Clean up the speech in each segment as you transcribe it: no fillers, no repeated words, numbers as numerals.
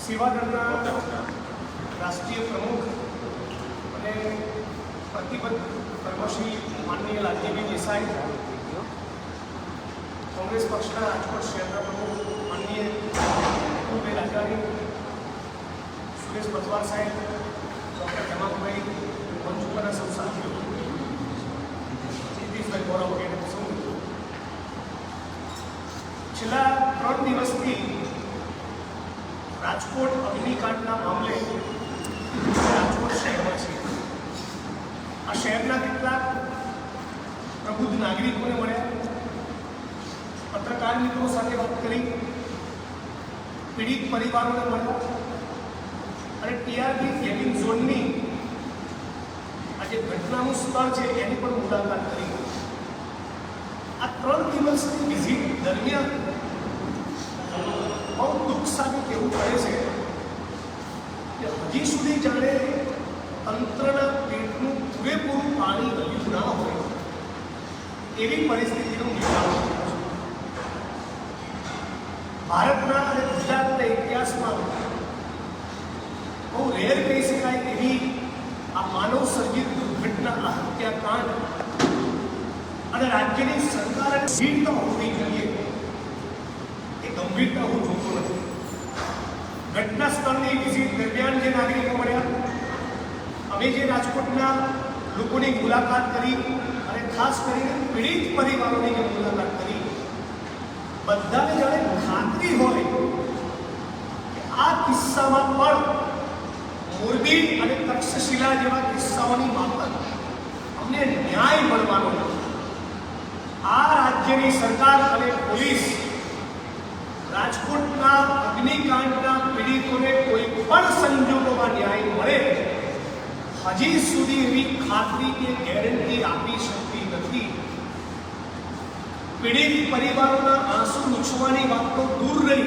સેવાદળના રાષ્ટ્રીય પ્રમુખ અને પ્રતિબદ્ધ કર્મશ્રી માનનીય લાલજીભાઈ દેસાઈ, કોંગ્રેસ પક્ષના રાજકોટ શહેરના પ્રમુખ માનનીય અતુલભાઈ રાજાણી, સુરેશ પતવાર સાહેબ, ડૉક્ટર જમાલભાઈ, મંચ ઉપરના સૌ સાથીઓ, નીતિશભાઈ ગૌરવ વગેરે સૌ છેલ્લા 3 દિવસથી રાજકોટ અગ્નિકાંડના મામલે રાજકોટ શહેરમાં છે. આ શહેરના કેટલાક પ્રબુદ્ધ નાગરિકોને મળ્યા, પત્રકાર મિત્રો સાથે વાત કરી, પીડિત પરિવારોને મળ્યા અને ટીઆરપી ગેમિંગ ઝોનની આ જે ઘટનાનું સ્થળ છે એની પણ મુલાકાત કરી. આ 3 દિવસની વિઝિટ દરમિયાન બહુ દુઃખ સાથે કહેવું પડે છે કે હજી સુધી જાણે તંત્રના પેટનું પૂરેપૂરું પાણી ગળ્યું ના હોય એવી પરિસ્થિતિનું નિર્માણ થયું છે. ભારતના અને ગુજરાતના ઇતિહાસમાં બહુ રેર કહી શકાય એવી આ માનવ સર્જિત દુર્ઘટના, આ હત્યાકાંડ અને રાજ્યની સરકારે ગંભીરતા હોવી જોઈએ એ ગંભીરતા હું જોતો નથી. ઘટના સ્થળની વિઝિટ દરમિયાન જે નાગરિકો મળ્યા, અમે જે રાજકોટના લોકોની મુલાકાત કરી અને ખાસ કરીને પીડિત પરિવારોની જે મુલાકાત કરી, બધાને જાણે ખાતરી હોય કે આ કિસ્સામાં પણ મોરબી અને તક્ષશિલા જેવા કિસ્સાઓની માફક અમને ન્યાય મળવાનો નથી. આ રાજ્યની સરકાર અને પોલીસ રાજકોટના અગ્નિકાંડના પીડિતોને કોઈ પણ સંજોગોમાં ન્યાય મળે હજી સુધી એવી ખાતરી કે ગેરંટી આપી શકતી નથી. પીડિત પરિવારોના આંસુ લૂછવાની વાત તો દૂર રહી,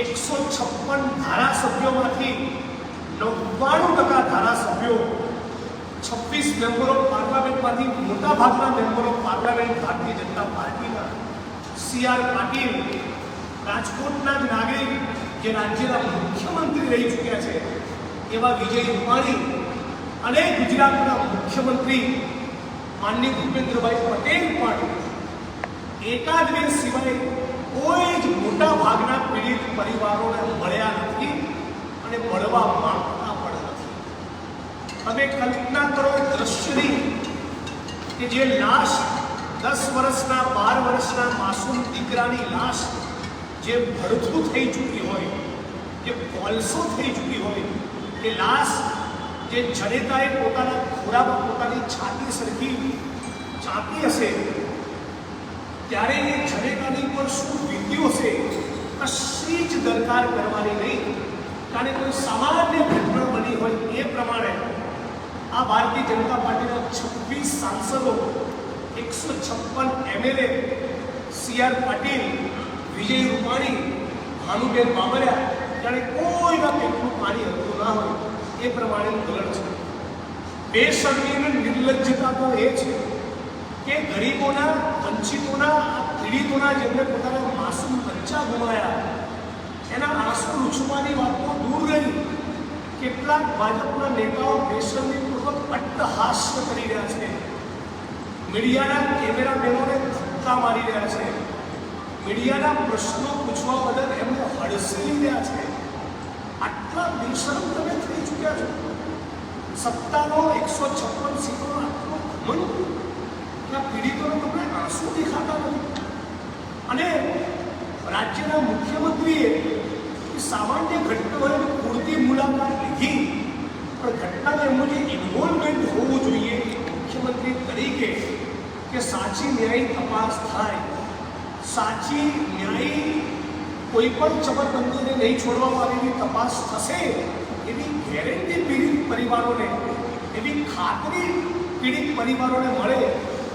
156 ધારાસભ્યોમાંથી 99% ધારાસભ્યો, 26 મેમ્બર ઓફ પાર્લામેન્ટમાંથી મોટા ભાગના member of parliament Bharatiya Janata પાર્ટીના, CR પાટીલ, રાજકોટના જ નાગરિક જે રાજ્યના મુખ્યમંત્રી રહી ચૂક્યા છે એવા વિજય રૂપાણી અને ગુજરાતના મુખ્યમંત્રી માનનીય ભૂપેન્દ્રભાઈ પટેલ પણ એકાદ બે સિવાય કોઈ જ મોટા ભાગના પીડિત પરિવારોને મળ્યા નથી અને મળવા માંગતા પણ નથી. તમે કલ્પના કરો દ્રશ્યની કે જે લાશ 10 વર્ષના 12 વર્ષના માસૂમ દીકરાની લાશ જે ભડથું થઈ ચૂકી હોય, જે કોલસો થઈ ચૂકી હોય, એ લાશ જે જનેતાએ પોતાના ખોરામાં પોતાની છાતી સરખી ચાપી હશે ત્યારે એ જનેતાની પર શું વીત્યું હશે કશી જ દરકાર કરવાની નહીં. કારણ કોઈ સામાન્ય ઘટના બની હોય એ પ્રમાણે આ ભારતીય જનતા પાર્ટીના 26 સાંસદો, 156 MLA, CR પાટીલ, વિજય રૂપાણી, ભાનુબેન બાબરિયા, જાણે કોઈના પેટનું પાણી હતું ના હોય એ પ્રમાણે વલણ છે. બેશરમી અને નિર્લજ્જતા તો એ છે કે ગરીબોના, વંચિતોના, પીડિતોના, જેમને પોતાના માસૂમ બચ્ચા ગુમાયા એના આંસુ લૂછવાની વાત તો દૂર રહી, કેટલાક ભાજપના નેતાઓ બેશરમીપૂર્વક અટ્ટહાસ્ય કરી રહ્યા છે, મીડિયાના કેમેરામેનોને ધક્કા મારી રહ્યા છે, મીડિયાના પ્રશ્નો પૂછવા બદલ એમને હડસી રહ્યા છે. આટલા બેશરમ તમે થઈ ચૂક્યા છો. સત્તાનો 156 સીટોનો આટલો ઘમંડ કે આ પીડિતોને તમને આંસુ દેખાતા નથી. અને રાજ્યના મુખ્યમંત્રીએ સામાન્ય ઘટનાઓની પૂરતી મુલાકાત લીધી, પણ ઘટનામાં એમનું જે ઇન્વોલ્વમેન્ટ હોવું જોઈએ મુખ્યમંત્રી તરીકે કે સાચી ન્યાયી તપાસ થાય, સાચી ન્યાયી કોઈ પણ ચમરબંધીને નહીં છોડવામાં આવેલી તપાસ થશે એવી ગેરંટી પીડિત પરિવારોને, એવી ખાતરી પીડિત પરિવારોને મળે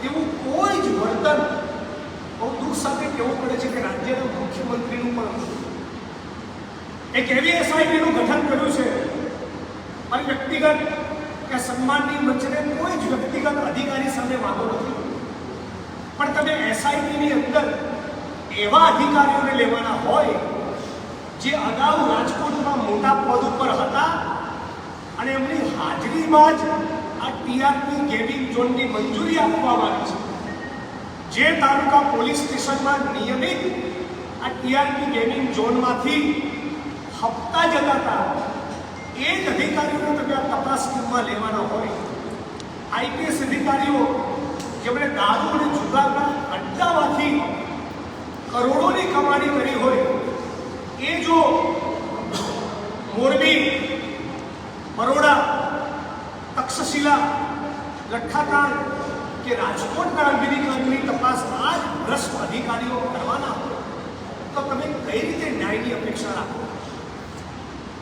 એવું કોઈ જ વર્તન બહુ દુઃખ સાથે કહેવું પડે છે કે રાજ્યના મુખ્યમંત્રીનું પણ એક એવી SITનું ગઠન કર્યું છે. અને વ્યક્તિગત કે સન્માનની મંચને કોઈ જ વ્યક્તિગત અધિકારી સામે વાંધો નથી, પણ તમે SITની અંદર એવા અધિકારીઓને લેવાના હોય જે અગાઉ રાજકોટમાં મોટા પદ ઉપર હતા અને એમની હાજરીમાં જ આ ટીઆરપી ગેમિંગ ઝોનની મંજૂરી આપવામાં આવી છે। જે તાલુકા પોલીસ સ્ટેશનમાં નિયમિત આ ટીઆરપી ગેમિંગ ઝોનમાંથી હપ્તા જતા હતા એ જ અધિકારીઓને તમે આ તપાસ ટીમમાં લેવાના હોય। આઈપીએસ અધિકારીઓ જેમણે દારૂ અને જુગારના અડ્ડામાંથી કરોડોની કમાણી કરી હોય એ જો મોરબી, બરોડા, તક્ષશિલા, લઠ્ઠાકાંડ કે રાજકોટના અગ્નિકાંડની તપાસ આ જ ભ્રષ્ટ અધિકારીઓ કરવાના હોય તો તમે કઈ રીતે ન્યાયની અપેક્ષા રાખો?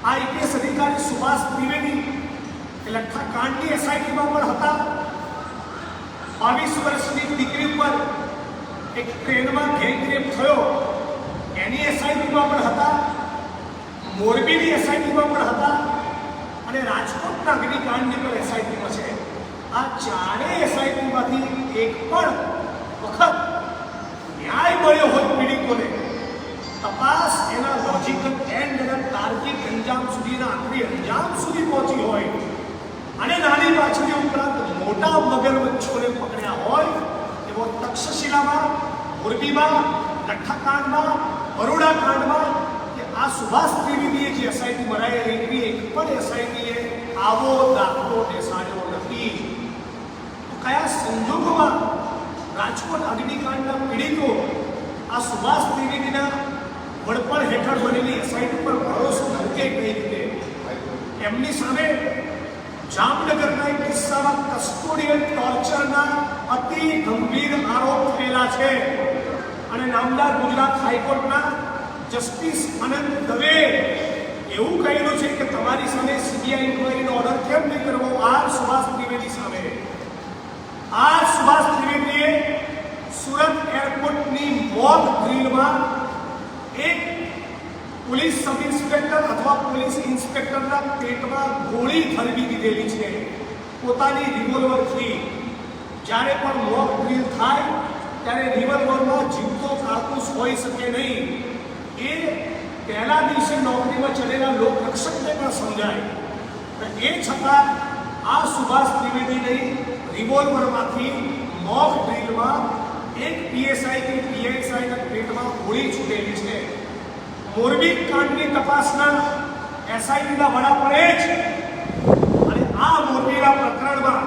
આઈપીએસ અધિકારી સુભાષ ત્રિવેદી કે લઠ્ઠાકાંડની એસઆઈટીમાં પણ હતા। 22 વર્ષની દીકરી ઉપર એક ટ્રેનમાં ગેંગ રેપ થયો એની એસઆઈટીમાં પણ હતા, મોરબીની એસઆઈટીમાં પણ હતા અને રાજકોટના અગ્નિકાંડની પણ એસઆઈટીમાં છે। આ ચારેય એસઆઈટીમાંથી એક પણ વખત ન્યાય મળ્યો હોય પીડિતોને, તપાસ એના લોજિકલ એન્ડ અને તાર્કિક અંજામ સુધીના આખરી અંજામ સુધી પહોંચી હોય અને નાની પાછળી ઉપરાંત મોટા મગરમચ્છોને પકડ્યા હોય એવો તક્ષશિલામાં, મોરબીમાં, લઠ્ઠાકાંડમાં, બરોડા કાંડમાં કે આ સુભાષ ત્રિવેદીએ જે એસઆઈટી બનાવી એવી એક પણ એસઆઈટીએ આવો દાખલો બેસાડ્યો નથી। તો કયા સંજોગોમાં રાજકોટ અગ્નિકાંડના પીડિતો આ સુભાષ ત્રિવેદીના વડપણ હેઠળ બનેલી એસઆઈટી પર ભરોસો મૂકે કઈ રીતે? એમની સામે જામનગરના એક કિસ્સામાં કસ્ટોડિયલ ટોર્ચરના અતિ ગંભીર આરોપ થયેલા છે અને નામદાર ગુજરાત હાઈકોર્ટના જસ્ટિસ અનંત દવે એવું કહેલું છે કે તમારી સામે સીબીઆઈ ઇન્ક્વાયરીનો ઓર્ડર કેમ નહીં કરવો? આ સુભાષ ત્રિવેદી સામે આ સુભાષ ત્રિવેદીએ સુરત એરપોર્ટની મોક ડ્રીલમાં એક પોલીસ સબ ઇન્સ્પેક્ટર અથવા પોલીસ ઇન્સ્પેક્ટરના પેટમાં ગોળી ઠરવી દીધેલી છે પોતાની રિવોલ્વરથી। જ્યારે પણ મોક ડ્રીલ થાય ત્યારે રિવોલ્વરમાં જીવતો કારતૂસ હોઈ શકે નહીં, એ પહેલા દિવસે નોકરીમાં ચડેલા લોકરક્ષકને પણ સમજાય। એ છતાં આ સુભાષ ત્રિવેદીની રિવોલ્વરમાંથી મોક ડ્રીલમાં એક પીએસઆઈ કે પીએસઆઈના પેટમાં ગોળી છૂટેલી છે। મોરબી કાંડની તપાસના એસઆઈટીના વડા પણ એ જ અને આ મોરબીના પ્રકરણમાં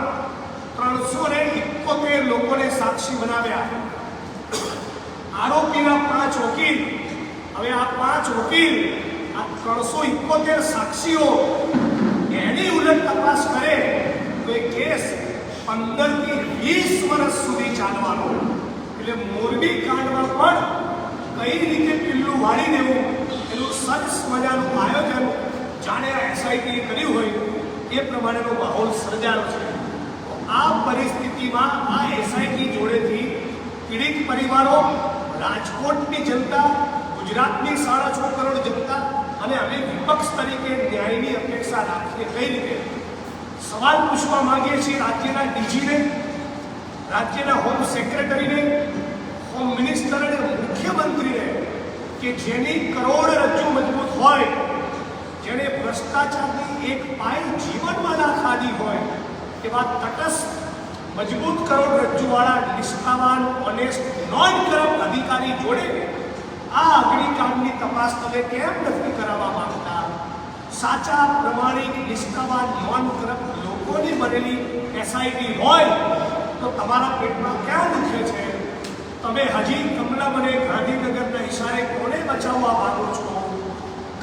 371 લોકોને સાક્ષી બનાવ્યા। આરોપીના 5 વકીલ, હવે આ 5 વકીલ આ 371 સાક્ષીઓ એની ઉલટ તપાસ કરે તો એ કેસ 15 થી 20 વર્ષ સુધી ચાલવાનો। એટલે મોરબી કાંડમાં પણ કઈ રીતે પિલ્લું વાળી દેવું એનું સરસ મજાનું આયોજન જાણે આ એસઆઈટીએ કર્યું હોય એ પ્રમાણેનો માહોલ સર્જાયો છે। આ પરિસ્થિતિમાં આ એસઆઈટી જોડેથી પીડિત પરિવારો, રાજકોટની જનતા, ગુજરાતની 6.5 કરોડ જનતા અને અમે વિપક્ષ તરીકે ન્યાયની અપેક્ષા રાખીએ કઈ રીતે? સવાલ પૂછવા માંગીએ છીએ રાજ્યના ડીજીને, રાજ્યના હોમ સેક્રેટરીને, હોમ મિનિસ્ટર અને મુખ્યમંત્રીને કે જેની કરોડરજ્જુ મજબૂત હોય, જેને ભ્રષ્ટાચારની એક પાય જીવનમાં ના ખાધી હોય એવા તટસ્થ મજબૂત કરોડરજ્જુવાળા નિષ્ઠાવાન, ઓનેસ્ટ, નોન કરપ્ટ અધિકારી જોડે આ અગ્નિકાંડની તપાસ તમે કેમ નથી કરાવવા માંગતા? સાચા, પ્રમાણિક, નિષ્ઠાવાન, નોન કરપ્ટ લોકોની બનેલી એસઆઈટી હોય તો તમારા પેટમાં ક્યાં દુખે છે? તમે હજી કમલમ અને ગાંધીનગરના ઈશારે કોને બચાવવા માંગો છો?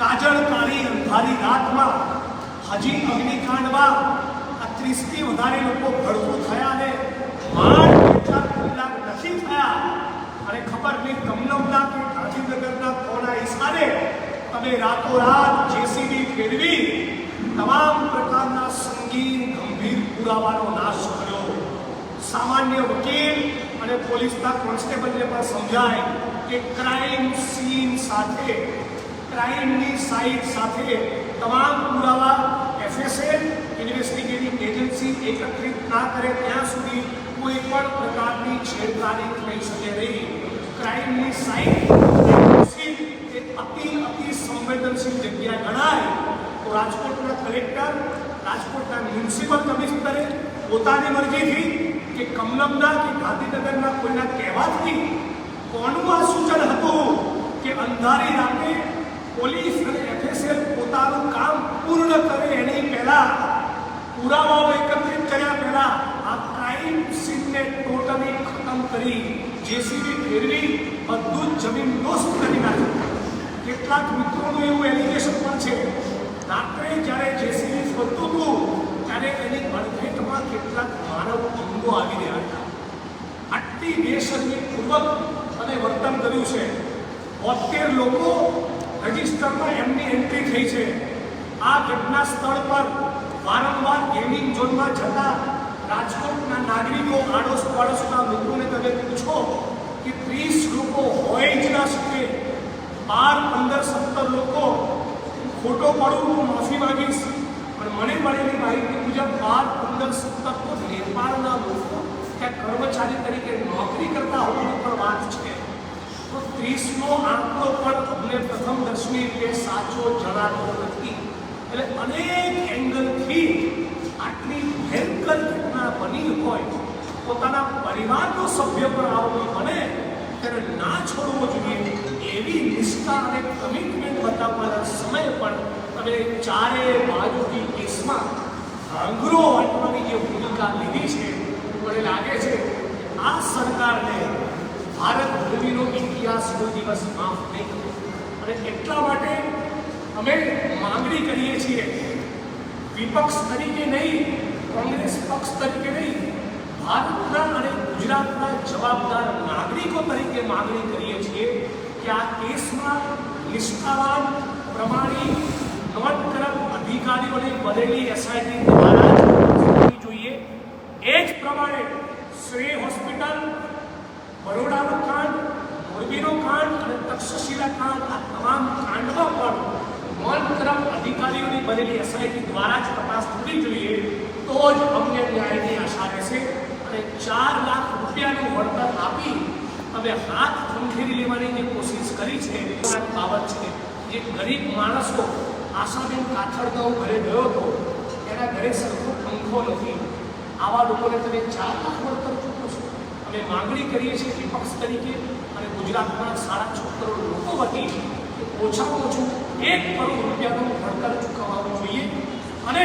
કાજળ કાળી અંધારી રાતમાં હજી અગ્નિકાંડમાં 30 થી વધારે લોકો ભડકું થયા અને માંડ 4 કલાક નથી થયા અને ખબર નહીં કમલમના કે ગાંધીનગરના કોના ઈશારે તમે રાતોરાત જેસીબી ફેરવી તમામ પ્રકારના સંગીન ગંભીર પુરાવાનો નાશ કર્યો। સામાન્ય વકીલ અને પોલીસના કોન્સ્ટેબલને પણ સમજાય કે ક્રાઇમ સીન સાથે, ક્રાઇમની સાઇટ સાથે તમામ પુરાવા એફએસએલ ઇન્વેસ્ટિગેટિંગ એજન્સી એકત્રિત ના કરે ત્યાં સુધી કોઈ પણ પ્રકારની છેડખાની થઈ શકે નહીં। ક્રાઇમની સાઇટ એ અતિ સંવેદનશીલ પોતાની મરજીથી કે કમલમના કે ગાંધીનગરના કોઈના કહેવાથી કોનું આ સૂચન હતું કે અંધારી રાતે પોલીસ અને એફએસએલ પોતાનું કામ પૂર્ણ કરે એની પહેલા પુરાવાઓ એકત્રિત કર્યા પહેલા આ ક્રાઇમ સીનને ટોટલી ખતમ કરી જેસીબી ફેરવી બધું જ જમીન દોસ્ત કરી નાખ્યું. કેટલાક મિત્રોનું એવું એલિગેશન પણ છે રાત્રે જ્યારે જેસીબી ફરતું હતું ત્યારે એની અડફેટમાં કેટલાક માનવ અંગો આવી રહ્યા હતા. આટલી બેશરમીપૂર્વક અને વર્તન કર્યું છે. 72 લોકો રજિસ્ટરમાં એમની એન્ટ્રી થઈ છે. આ ઘટના સ્થળ પર વારંવાર ગેમિંગ ઝોનમાં જતા રાજકોટના નાગરિકો આડોશ પાડોશના લોકોને તમે પૂછો કે 30 લોકો હોય જ ના શકે. 12, 15, 17 લોકો ખોટો પડું હું માફી માંગીશ પણ મને મળેલી માહિતી મુજબ 12, 15, 17 તો નેપાળના લોકો ત્યાં કર્મચારી તરીકે નોકરી કરતા હોવાની પણ વાત છે. તો 30નો આંકડો પણ અમને પ્રથમ દર્શની રીતે સાચો જણાતો નથી. એટલે અનેક એંગલથી આટલી ભયંકર ઘટના બની હોય પોતાના પરિવારનો સભ્ય પણ આવો બને ત્યારે ના છોડવો જોઈએ એવી નિષ્ઠા અને કમિટમેન્ટ બતાવવાના સમયે પણ તમે ચારે બાજુથી કેસમાં ઘાંઘરો વાટવાની જે ભૂમિકા લીધી છે મને લાગે છે આ સરકારને ભારત ભૂમિનો ઇતિહાસ કોઈ દિવસ માફ નહીં કરે. અને એટલા માટે અમે માંગણી કરીએ છીએ વિપક્ષ તરીકે નહીં, કોંગ્રેસ પક્ષ તરીકે નહીં, ભારતના અને ગુજરાતના જવાબદાર નાગરિકો તરીકે માંગણી કરીએ છીએ કે આ કેસમાં નિષ્ઠાવાન, પ્રમાણિક, નોન કરપ્ટ અધિકારીઓની બનેલી એસઆઈટી દ્વારા થવી જોઈએ. એ જ પ્રમાણે શ્રેય હોસ્પિટલ, બરોડાનો કાંડ, મોરબીનો કાંડ અને તક્ષશિલા કાંડ આ તમામ કાંડમાં પણ નોન કરપ્ટ અધિકારીઓની બનેલી એસઆઈટી દ્વારા જ તપાસ થવી જોઈએ. તો જ અમને ન્યાયની આશા રહેશે. અને 4 લાખ રૂપિયાનું વળતર આપી હવે હાથ ખંખેરી લેવાની જે કોશિશ કરી છે એ બાબત છે. જે ગરીબ માણસો આશાબેન કાથડનો હું ઘરે ગયો હતો એના ઘરે સરખો પંખો નથી. આવા લોકોને તમે 4 લાખ વળતર ચૂકવો છો. અમે માંગણી કરીએ છીએ વિપક્ષ તરીકે અને ગુજરાતના 6.5 કરોડ લોકો વતી કે ઓછામાં ઓછું 1 કરોડ રૂપિયાનું વળતર ચૂકવવાનું જોઈએ. અને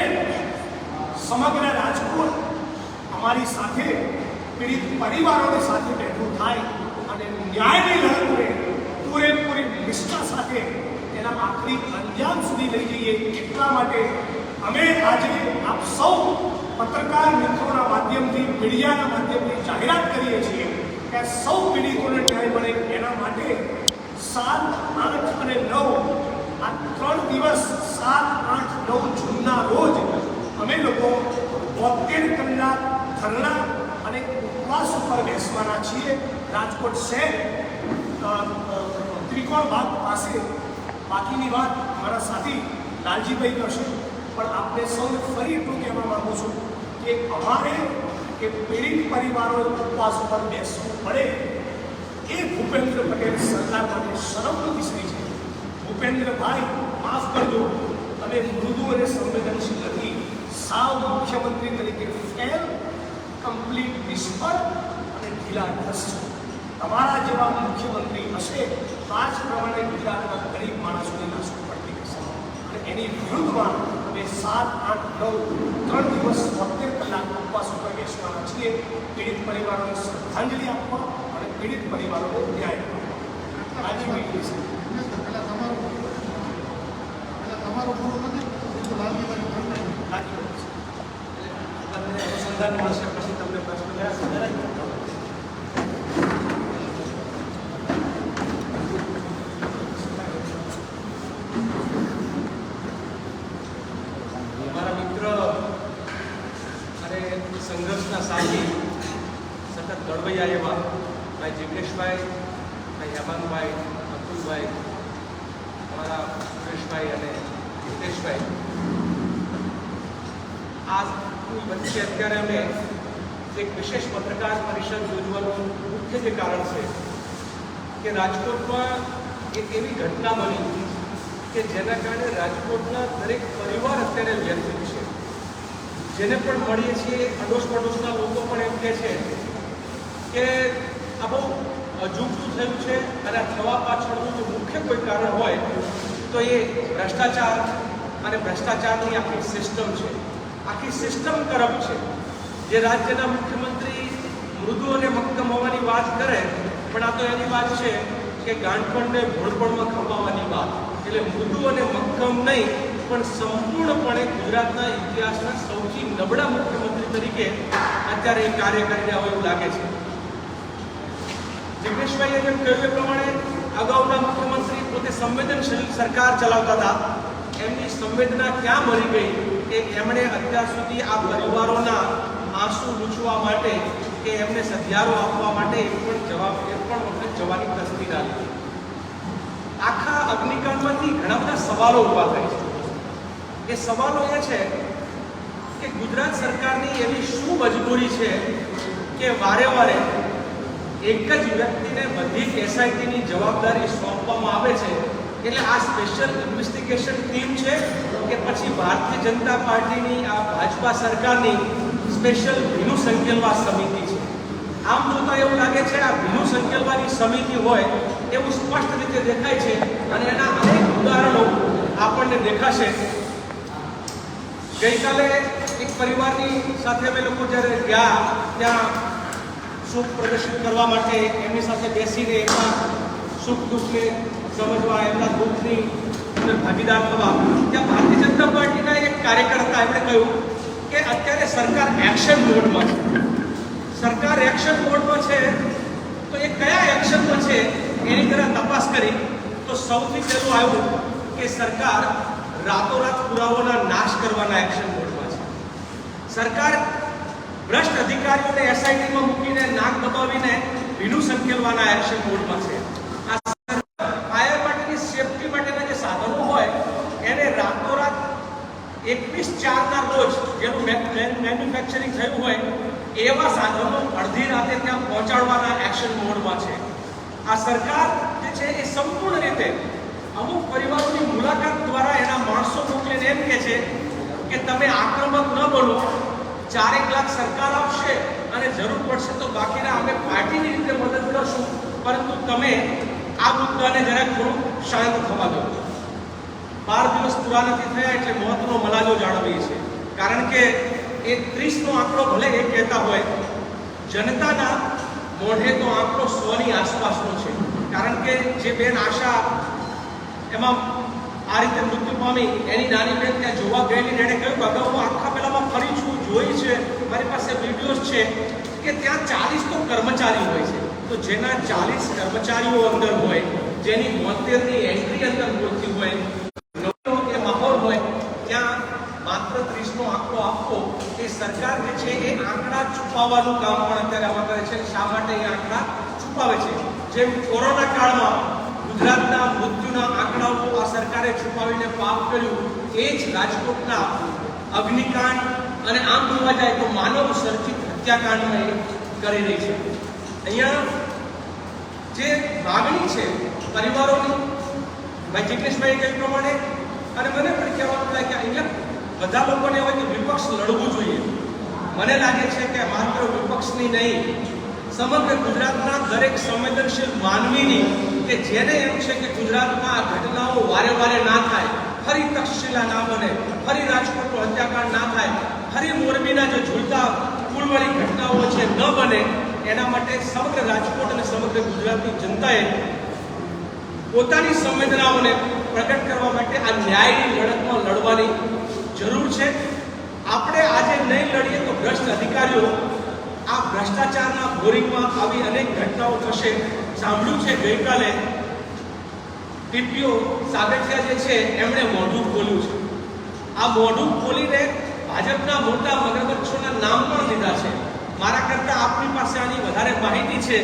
સમગ્ર રાજકોટ અમારી સાથે પીડિત પરિવારોની સાથે ભેગું થાય અને ન્યાયની લડતને પૂરેપૂરી નિષ્ઠા સાથે એના આખરી અંજામ સુધી લઈ જઈએ. એટલા માટે અમે આજે આપ સૌ પત્રકાર મિત્રોના માધ્યમથી, મીડિયાના માધ્યમથી જાહેરાત કરીએ છીએ કે સૌ પીડિતોને ન્યાય મળે એના માટે 7, 8 અને 9 આ 3 દિવસ 7, 8, 9 જૂનના રોજ અમે લોકો 72 કલાક ધરણા અને ઉપવાસ ઉપર બેસવાના છીએ. રાજકોટ શહેર ત્રિકોણ બાગ પાસે. બાકીની વાત મારા સાથી લાલજીભાઈ કરશે. પણ આપણે સૌને ફરી એટલું કહેવા માંગુ છું કે અમારે કે પીડિત પરિવારો ઉપવાસ ઉપર બેસવું પડે એ ભૂપેન્દ્ર પટેલ સરકાર માટે શરમનો વિષય છે. ભૂપેન્દ્રભાઈ માફ કરજો, તમે મૃદુ અને સંવેદનશીલ નથી. સાવ મુખ્યમંત્રી તરીકે ફેલ, કમ્પ્લીટ નિષ્ફળ અને ઢીલાઢસ છો. તમારા જેવા મુખ્યમંત્રી હશે તો આ જ પ્રમાણે ગુજરાતના ગરીબ માણસોની નાશ પડતી રહેશે. અને એની વિરુદ્ધમાં અમે 7, 8, 9 3 દિવસ 72 કલાક ઉપવાસ ઉપર બેસવાના છીએ. પીડિત પરિવારોને શ્રદ્ધાંજલિ આપવા અને પીડિત પરિવારોને ન્યાય આપવા. રાજ્યભાઈ અનુસંધાન મળશે પછી તમને પ્રશ્ન અમારા મિત્ર અને સંઘર્ષના સાથી સતત દળવૈયા એવા ભાઈ જિગ્નેશભાઈ, ભાઈ હેમાંગભાઈ, અતુલભાઈ, અમારા સુરેશભાઈ અને હિતેશભાઈ, આ વચ્ચે અત્યારે અમે એક વિશેષ પત્રકાર પરિષદ યોજવાનું મુખ્ય જે કારણ છે કે રાજકોટમાં એક એવી ઘટના બની કે જેના કારણે રાજકોટના દરેક પરિવાર અત્યારે વ્યથિત છે. જેને પણ મળીએ છીએ અડોશ પડોશના લોકો પણ એમ કહે છે કે આ બહુ અજુગતું થયું છે અને થવા પાછળનું જો મુખ્ય કોઈ કારણ હોય તો એ ભ્રષ્ટાચાર અને ભ્રષ્ટાચારની આખી સિસ્ટમ છે. આખી સિસ્ટમ કરપ્ટ છે. જે રાજ્યના મુખ્યમંત્રી મૃદુ અને મક્કમ હોવાની વાત કરે, પણ આ તો એની વાત છે કે ગાંઠપણને ભોળપણમાં ખપાવવાની વાત. એટલે મૃદુ અને મક્કમ નહીં, પણ સંપૂર્ણપણે ગુજરાતના ઇતિહાસના સૌથી નબળા મુખ્યમંત્રી તરીકે અત્યારે એ કાર્ય કરી રહ્યા હોય એવું લાગે છે. જિગ્નેશભાઈએ જેમ કહ્યું એ પ્રમાણે અગાઉના મુખ્યમંત્રી પોતે સંવેદનશીલ સરકાર ચલાવતા હતા. એમની સંવેદના ક્યાં મરી ગઈ કે એમણે અત્યાર સુધી આ પરિવારોના આંસુ લૂછવા માટે કે એમને સધિયારો આપવા માટે એક પણ વખત જવાની તસ્દી ના લીધી. આખા અગ્નિકાંડમાંથી ઘણા બધા સવાલો ઊભા થાય છે. એ સવાલો એ છે કે ગુજરાત સરકારની એવી શું મજબૂરી છે કે વારે વારે એક જ વ્યક્તિને બધી જ એસઆઈટીની જવાબદારી સોંપવામાં આવે છે. એટલે આ સ્પેશિયલ ઇન્વેસ્ટિગેશન ટીમ છે કે પછી ભારતીય જનતા પાર્ટીની આ ભાજપા સરકારની સ્પેશિયલ ભીનુ સંકેલવા સમિતિ છે? આમ જોતા એવું લાગે છે આ ભીનુ સંકેલવાની સમિતિ હોય એવું સ્પષ્ટ રીતે દેખાય છે અને એના અનેક ઉદાહરણો આપણને દેખાશે. ગઈકાલે એક પરિવારની સાથે અમે લોકો જ્યારે ગયા ત્યાં સુખ પ્રદર્શિત કરવા માટે એમની સાથે બેસીને એમના સુખ દુઃખને સમજવા, એમના દુઃખની અંદર ભાગીદાર થવા, ત્યાં ભારતીય જનતા પાર્ટીના એક કાર્યકર હતા. એમણે કહ્યું કે અત્યારે સરકાર એક્શન મોડમાં છે. સરકાર એક્શન મોડમાં છે તો એ કયા એક્શનમાં છે એની જરા તપાસ કરી તો સૌથી પહેલું આવ્યું કે સરકાર રાતોરાત પુરાવાના નાશ કરવાના એક્શન મોડમાં છે. સરકાર ભ્રષ્ટ અધિકારીઓને એસઆઈટીમાં મૂકીને નાક દબાવીને ભીનું સંકેલવાના એક્શન મોડમાં છે. આ ફાયર માટેની સેફટી માટેના જે સાધનો હોય એને રાતોરાત 21/4ના રોજ જેનું મેન્યુફેક્ચરિંગ થયું હોય એવા સાધનો અડધી રાતે ત્યાં પહોંચાડવાના એક્શન મોડમાં છે. આ સરકાર જે છે એ સંપૂર્ણ રીતે અમુક પરિવારોની મુલાકાત દ્વારા એના માણસો મોકલીને એમ કહે છે કે તમે આક્રમક ન બનો, 4 લાખ સરકાર આપશે અને જરૂર પડશે તો બાકીના અમે પાર્ટીની રીતે મદદ કરશું, પરંતુ તમે આ મુદ્દાને જરાક થોડું શાંત થવા દો. 12 દિવસ પૂરા નથી થયા એટલે મહત્વનો મલાજો જાળવીએ છે. કારણ કે એ 30નો આંકડો ભલે એ કહેતા હોય, જનતાના મોઢે તો આંકડો 100ની આસપાસનો છે. કારણ કે જે બેન આશા એમાં આ રીતે મૃત્યુ પામી, એની નાની બેન ત્યાં જોવા ગયેલી, એણે કહ્યું અગાઉ હું આખા પહેલામાં ફરી છું, જોઈ છે, મારી પાસે વિડીયોઝ છે કે ત્યાં 40 તો કર્મચારી હોય છે. તો જેના 40 કર્મચારીઓ અંદર હોય, જેની 72ની એન્ટ્રી અંદર બોલતી હોય, એ માહોલ હોય, ત્યાં માત્ર 30નો આંકડો આપવો એ સરકાર જે છે એ આંકડા છુપાવવાનું કામ પણ અત્યારે આમાં કરે છે. શા માટે એ આંકડા છુપાવે છે? જેમ કોરોના કાળમાં ગુજરાતના મૃત્યુના આંકડાઓ આ સરકારે છુપાવીને પાપ કર્યું, એ જ રાજકોટના અગ્નિકાંડ અને આમ જોવા જાય તો માનવ સર્જિત હત્યાકાંડમાં કરી રહી છે. અહીંયા જે માગણી છે પરિવારોની, ભાઈ જિગ્નેશભાઈએ કહ્યું પ્રમાણે, અને મને પણ કહેવાનું થાય કે અહીંયા બધા લોકોને હોય કે વિપક્ષ લડવું જોઈએ. મને લાગે છે કે માત્ર વિપક્ષની નહીં, સમગ્ર ગુજરાતના દરેક સંવેદનશીલ માનવીની, કે જેને એમ છે કે ગુજરાતમાં આ ઘટનાઓ વારે વારે ના થાય, ફરી તક્ષશિલા ના બને, ફરી રાજકોટનો હત્યાકાંડ ના થાય, ફરી મોરબીના જે ઝૂલતા પુલવાળી ઘટનાઓ છે ન બને, એના માટે સમગ્ર રાજકોટ અને સમગ્ર ગુજરાતની જનતાએ પોતાની સંવેદનાઓને પ્રગટ કરવા માટે આ ન્યાયની લડતમાં લડવાની જરૂર છે. આપણે આજે નહીં લડીએ તો ભ્રષ્ટ અધિકારીઓ આ ભ્રષ્ટાચારના બોરિંગમાં આવી અનેક ઘટનાઓ થશે. સાંભળ્યું છે ગઈકાલે ટીપીઓ સાગઠિયા જે છે એમણે મોઢું ખોલ્યું છે. આ મોઢું ખોલીને ભાજપના મોટા મગરમચ્છોના નામ પણ લીધા છે. મારા કરતાં આપની પાસે આની વધારે માહિતી છે.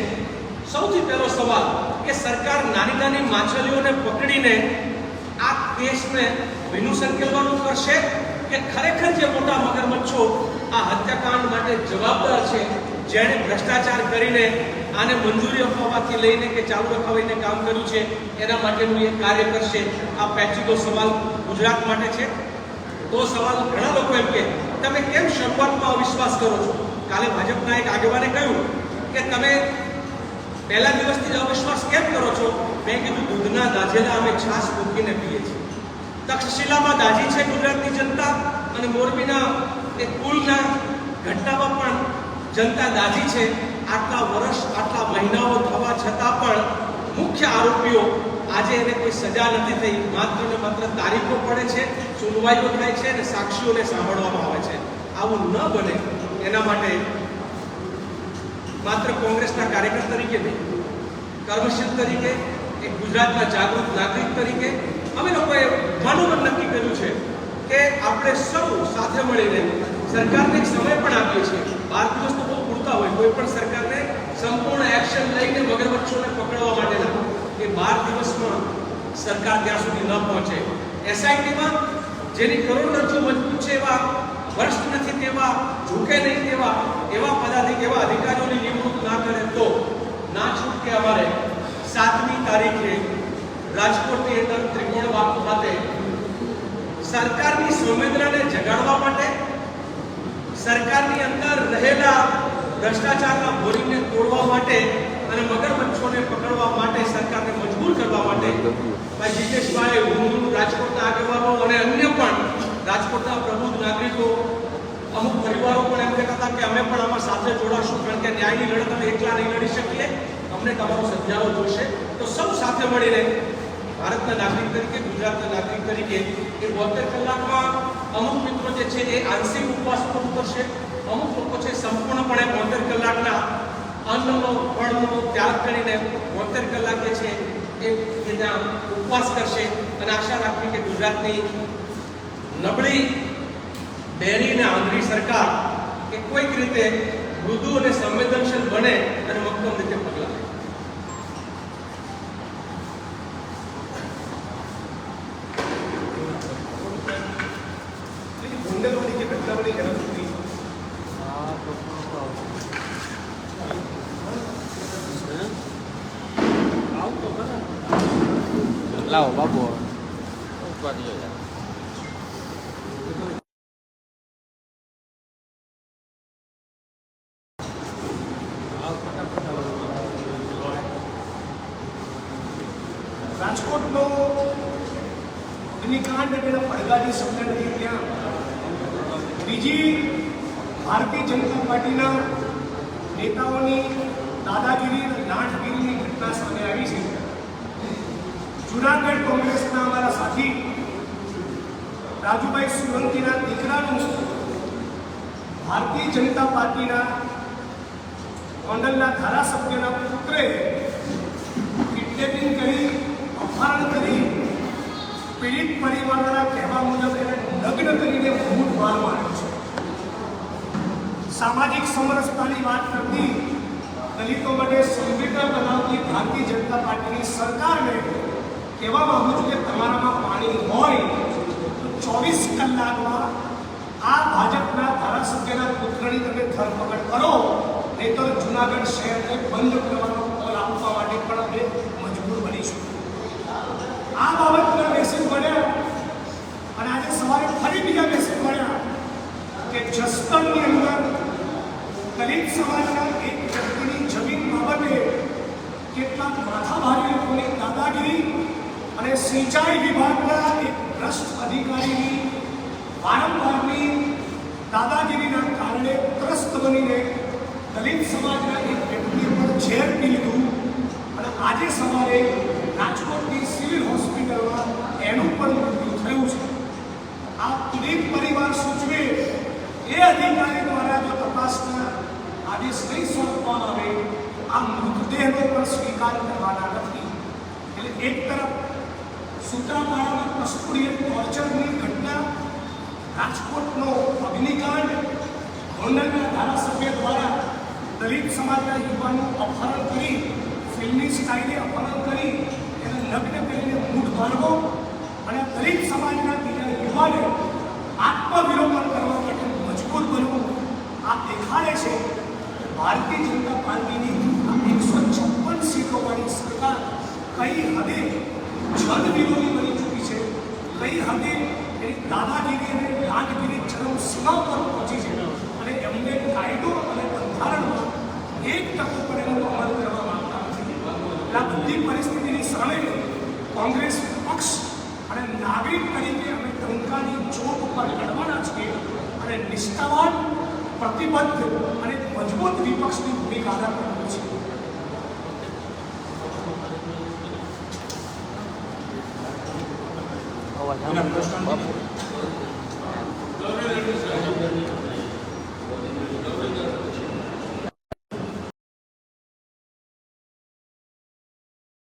સૌથી પહેલો સવાલ કે સરકાર નાની નાની માછલીઓને પકડીને આ કેસને ભીનું સંકેલવાનું કરશે કે ખરેખર જે મોટા મગરમચ્છો આ હત્યાકાંડ માટે જવાબદાર છે, જેણે ભ્રષ્ટાચાર કરીને આને મંજૂરી અપાવવાથી લઈને કે ચાલુ રખાવીને કામ કર્યું છે, એના માટેનું એ કાર્ય કરશે? આ પેચીદો સવાલ ગુજરાત માટે છે. તો સવાલ ઘણા લોકો એમ કે તમે કેમ શરૂઆતમાં અવિશ્વાસ કરો છો? કાલે ભાજપના એક આગેવાને કહ્યું કે તમે પહેલા દિવસથી જ અવિશ્વાસ કેમ કરો છો? મેં કીધું દૂધના દાજેલા અમે છાશ મૂકીને પીએ છીએ. તક્ષશિલામાં દાજી છે ગુજરાતની જનતા, અને મોરબીના એક પુલના ઘટનામાં પણ જનતા દાજી છે. આટલા વર્ષ આટલા મહિનાઓ થવા છતાં પણ મુખ્ય આરોપીઓ આજે એને કોઈ સજા નથી થઈ. માત્ર ને માત્ર તારીખો પડે છે, સુનવાઈઓ થાય છે અને સાક્ષીઓને સાંભળવામાં આવે છે. આવું ન બને એના માટે માત્ર કોંગ્રેસના કાર્યકર તરીકે નહીં, કર્મશીલ તરીકે, એક ગુજરાતના જાગૃત નાગરિક તરીકે અમે લોકોએ મનોમન નક્કી કર્યું છે કે આપણે સૌ સાથે મળીને સરકારને એક સમય પણ આપીએ છીએ. 12 દિવસ તો બહુ પૂરતા હોય કોઈ પણ સરકારને સંપૂર્ણ એક્શન લઈને મગરમચ્છોને પકડવા માટેના. એ 12 દિવસમાં સરકાર ત્યાં સુધી ન પહોંચે. એસઆઈટીમાં જેની કરોડરજ્જુ મજબૂત છે, એવા ભ્રષ્ટ નથી તેવા, ઝૂકે નહીં તેવા એવા એવા અધિકારીઓની નિમણૂક ના કરે તો ના છૂટકે અમારે 7મી તારીખે રાજકોટની અંદર ત્રિકોણ બાપુ ખાતે સરકારની સંવેદનાને જગાડવા માટે, સરકારની અંદર રહેલા ભ્રષ્ટાચારના બોરિંગને તોડવા માટે અને મગરમચ્છોને પકડવા માટે, સરકારને મજબૂર કરવા માટે ભાઈ જીતેશભાઈ, હું, રાજકોટના આગેવાનો અને અન્ય પણ રાજકોટના પ્રબુદ્ધ નાગરિકો, અમુક પરિવારો પણ એમ કહેતા હતા કે અમે પણ આમાં સાથે જોડાશું, કારણ કે ન્યાયની લડત અમે એકલા નહીં લડી શકીએ, અમને તમારો સદ્ભાવ જોશે. તો સૌ સાથે મળીને ભારતના નાગરિક તરીકે, ગુજરાતના નાગરિક તરીકે એ 72 કલાકમાં અમુક મિત્રો જે છે એ આંશિક ઉપવાસ પર ઉતરશે, અમુક લોકો છે સંપૂર્ણપણે 72 કલાકના અન્નનો ફળનો ત્યાગ કરીને 72 કલાક જે છે એ ત્યાં ઉપવાસ કરશે. અને આશા રાખવી કે ગુજરાતની નબળી, બેરી અને આંધળી સરકાર કે કોઈક રીતે મૃદુ અને સંવેદનશીલ બને અને મક્કમ રીતે પગલાં લે. ગોંડલવાળી જે ઘટનાવાળી ઝડપ હતી, લાવો બાબુ રાજકોટનો અગ્નિકાંડ એટલે પડઘાટી શબ્દ નથી, ત્યાં બીજી ભારતીય જનતા પાર્ટીના નેતાઓની દાદાગીરી અને લાંઠગીરીની ઘટના સામે આવી છે. જુનાગઢ કોંગ્રેસના અમારા સાથી રાજુભાઈ સોલંકીના દીકરાનું ભારતીય જનતા પાર્ટીના ગોંડલના ધારાસભ્યના પુત્રે કિડનેપિંગ કરી, અપહરણ કરી, પીડિત પરિવારના કહેવા મુજબ એને લગ્ન કરીને ભૂત માર માર્યો છે. સામાજિક સમરસતાની વાત કરતી, દલિતો માટે સંવેદના બનાવતી ભારતીય જનતા પાર્ટીની સરકારને કહેવા માંગુ છું કે તમારામાં પાણી હોય તો 24 કલાકમાં આ ભાજપના ધારાસભ્યના પુત્રની તમે ધરપકડ કરો, નહીં તો જુનાગઢ શહેરને બંધ કરવાનો કોલ આપવા માટે પણ અમે મજબૂર બનીશું. આ બાબતના મેસેજ મળ્યા અને આજે સવારે ફરી બીજા મેસેજ મળ્યા કે જસદણની અંદર દલિત સમાજના એક વ્યક્તિની જમીન બાબતે કેટલાક માથાભારી લોકોની દાદાગીરી અને સિંચાઈ વિભાગના એક ભ્રષ્ટ અધિકારીની વારંવારની દાદાગીરીના કારણે ત્રસ્ત બનીને દલિત સમાજના એક વ્યક્તિએ પર ઝેર પી લીધું અને આજે સવારે રાજકોટની સિવિલ હોસ્પિટલમાં એનું પણ મૃત્યુ થયું છે. આ પીડિત પરિવાર સૂચવે એ અધિકારી દ્વારા જો તપાસના આદેશ નહીં સોંપવામાં આવે, આ મૃતદેહનો પણ સ્વીકાર કરવાના નથી. એટલે એક તરફ સૂત્રાપાડામાં કસ્તુરી ટોર્ચરની ઘટના, રાજકોટનો અગ્નિકાંડ, ગોંડલના ધારાસભ્ય દ્વારા દલિત સમાજના યુવાનનું અપહરણ કરી, ફિલ્મી સ્ટાઇલે અપહરણ કરી, એને લગ્ન કરીને મૂઢ મારવો અને દલિત સમાજના બીજા યુવાને આત્મવિલોપન કરવા માટે મજબૂર બનવું, આ દેખાડે છે કે ભારતીય જનતા પાર્ટીની 156 સીટોવાળી સરકાર કઈ હદે જનવિરોધી બની ચૂકી છે, કઈ હદે એની દાદાગીરી અને ગાંધગીરી ચરમ સીમા પર પહોંચી છે અને એમને કાયદો અને બંધારણમાં 1% પણ એનો અમલ કરવા માંગતા નથી. એટલે આ બધી પરિસ્થિતિની સામે કોંગ્રેસ પક્ષ અને નાગરિક તરીકે અમે ટંકાની ચોટ ઉપર લડવાના છીએ અને નિષ્ઠાવાન, પ્રતિબદ્ધ અને મજબૂત વિપક્ષની ભૂમિકા અદા કરવાની છે. અવાજ